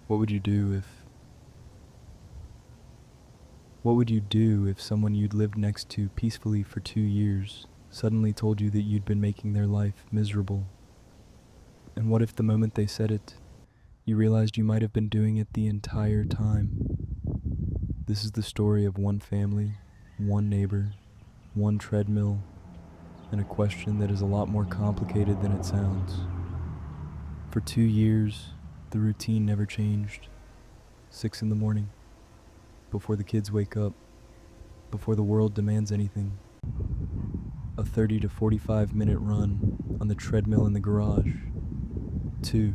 What would you do if someone you'd lived next to peacefully for 2 years suddenly told you that you'd been making their life miserable? And what if the moment they said it, you realized you might have been doing it the entire time? This is the story of one family, one neighbor, one treadmill, and a question that is a lot more complicated than it sounds. For 2 years, the routine never changed. 6 in the morning, before the kids wake up, before the world demands anything. A 30 to 45 minute run on the treadmill in the garage. 2,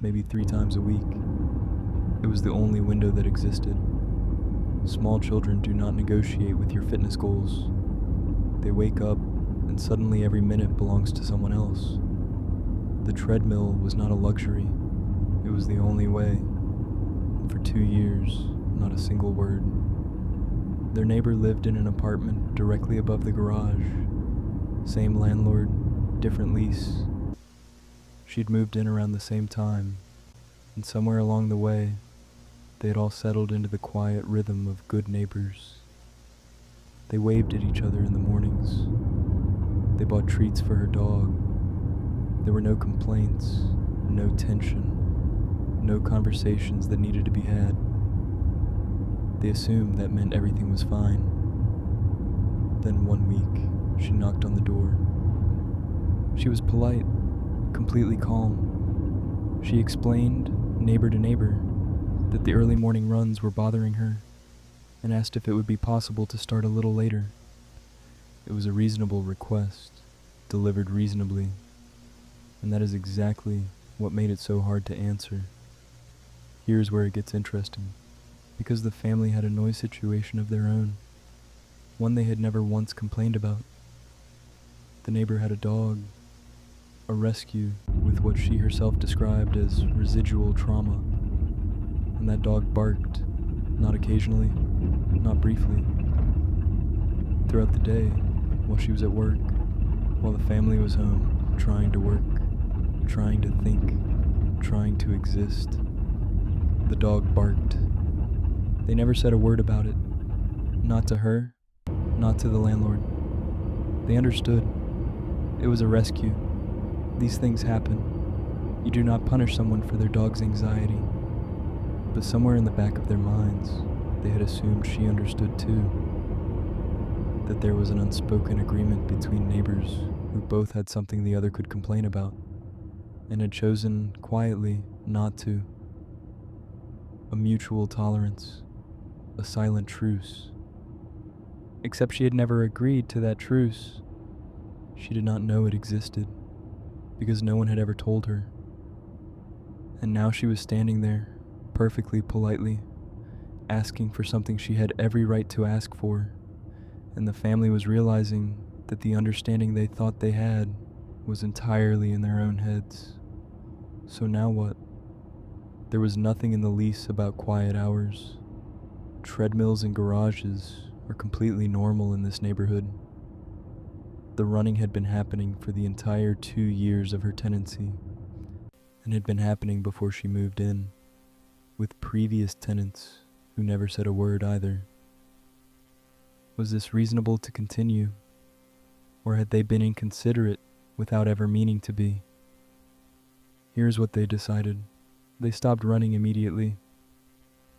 maybe 3 times a week. It was the only window that existed. Small children do not negotiate with your fitness goals. They wake up and suddenly every minute belongs to someone else. The treadmill was not a luxury. It was the only way. And for 2 years, not a single word. Their neighbor lived in an apartment directly above the garage. Same landlord, different lease. She'd moved in around the same time, and somewhere along the way, they had all settled into the quiet rhythm of good neighbors. They waved at each other in the mornings. They bought treats for her dog. There were no complaints, no tension, no conversations that needed to be had. They assumed that meant everything was fine. Then one week, she knocked on the door. She was polite, completely calm. She explained, neighbor to neighbor, that the early morning runs were bothering her, and asked if it would be possible to start a little later. It was a reasonable request, delivered reasonably, and that is exactly what made it so hard to answer. Here's where it gets interesting, because the family had a noise situation of their own, one they had never once complained about. The neighbor had a dog, a rescue with what she herself described as residual trauma, and that dog barked, not occasionally, not briefly. Throughout the day, while she was at work, while the family was home, trying to work, trying to think, trying to exist, the dog barked. They never said a word about it. Not to her, not to the landlord. They understood. It was a rescue. These things happen. You do not punish someone for their dog's anxiety. But somewhere in the back of their minds, they had assumed she understood too. That there was an unspoken agreement between neighbors who both had something the other could complain about, and had chosen quietly not to. A mutual tolerance, a silent truce. Except she had never agreed to that truce. She did not know it existed, because no one had ever told her. And now she was standing there, perfectly politely, asking for something she had every right to ask for, and the family was realizing that the understanding they thought they had was entirely in their own heads. So now what? There was nothing in the lease about quiet hours. Treadmills and garages are completely normal in this neighborhood. The running had been happening for the entire 2 years of her tenancy, and had been happening before she moved in, with previous tenants who never said a word either. Was this reasonable to continue, or had they been inconsiderate without ever meaning to be? Here's what they decided. They stopped running immediately,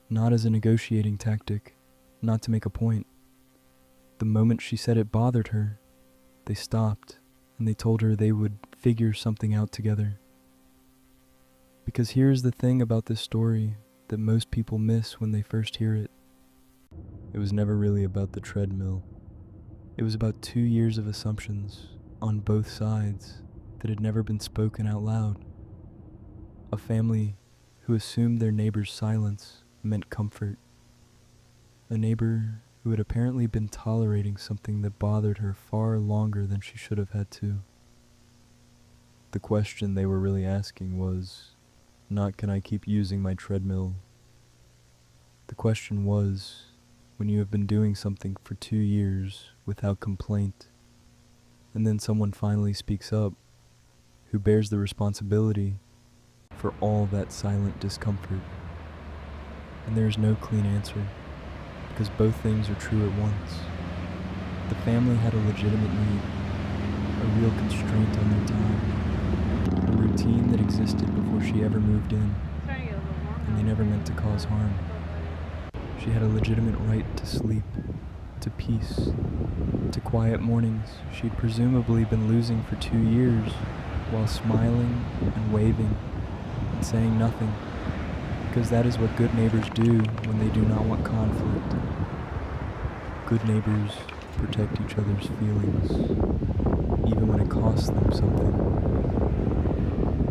not as a negotiating tactic, not to make a point. The moment she said it bothered her, they stopped, and they told her they would figure something out together. Because here's the thing about this story that most people miss when they first hear it. It was never really about the treadmill. It was about 2 years of assumptions on both sides that had never been spoken out loud. A family who assumed their neighbor's silence meant comfort. A neighbor who had apparently been tolerating something that bothered her far longer than she should have had to. The question they were really asking was, not can I keep using my treadmill? The question was, when you have been doing something for 2 years without complaint, and then someone finally speaks up, who bears the responsibility for all that silent discomfort. And there is no clean answer, because both things are true at once. The family had a legitimate need, a real constraint on their time, a routine that existed before she ever moved in, and they never meant to cause harm. She had a legitimate right to sleep, to peace, to quiet mornings she'd presumably been losing for 2 years, while smiling and waving and saying nothing, because that is what good neighbors do when they do not want conflict. Good neighbors protect each other's feelings, even when it costs them something.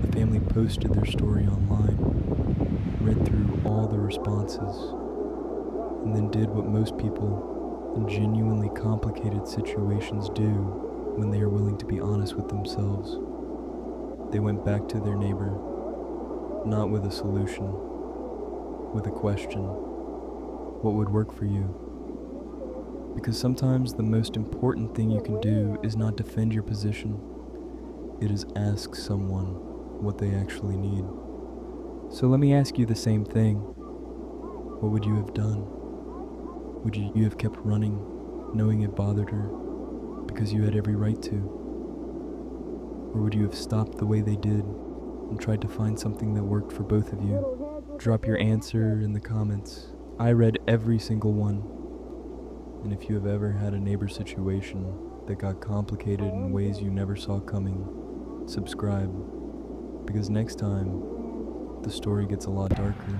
The family posted their story online, read through all the responses, and then did what most people in genuinely complicated situations do when they are willing to be honest with themselves. They went back to their neighbor, not with a solution, with a question: what would work for you? Because sometimes the most important thing you can do is not defend your position, it is ask someone what they actually need. So let me ask you the same thing. What would you have done? Would you have kept running, knowing it bothered her, because you had every right to? Or would you have stopped the way they did and tried to find something that worked for both of you? Drop your answer in the comments. I read every single one. And if you have ever had a neighbor situation that got complicated in ways you never saw coming, subscribe, because next time, the story gets a lot darker.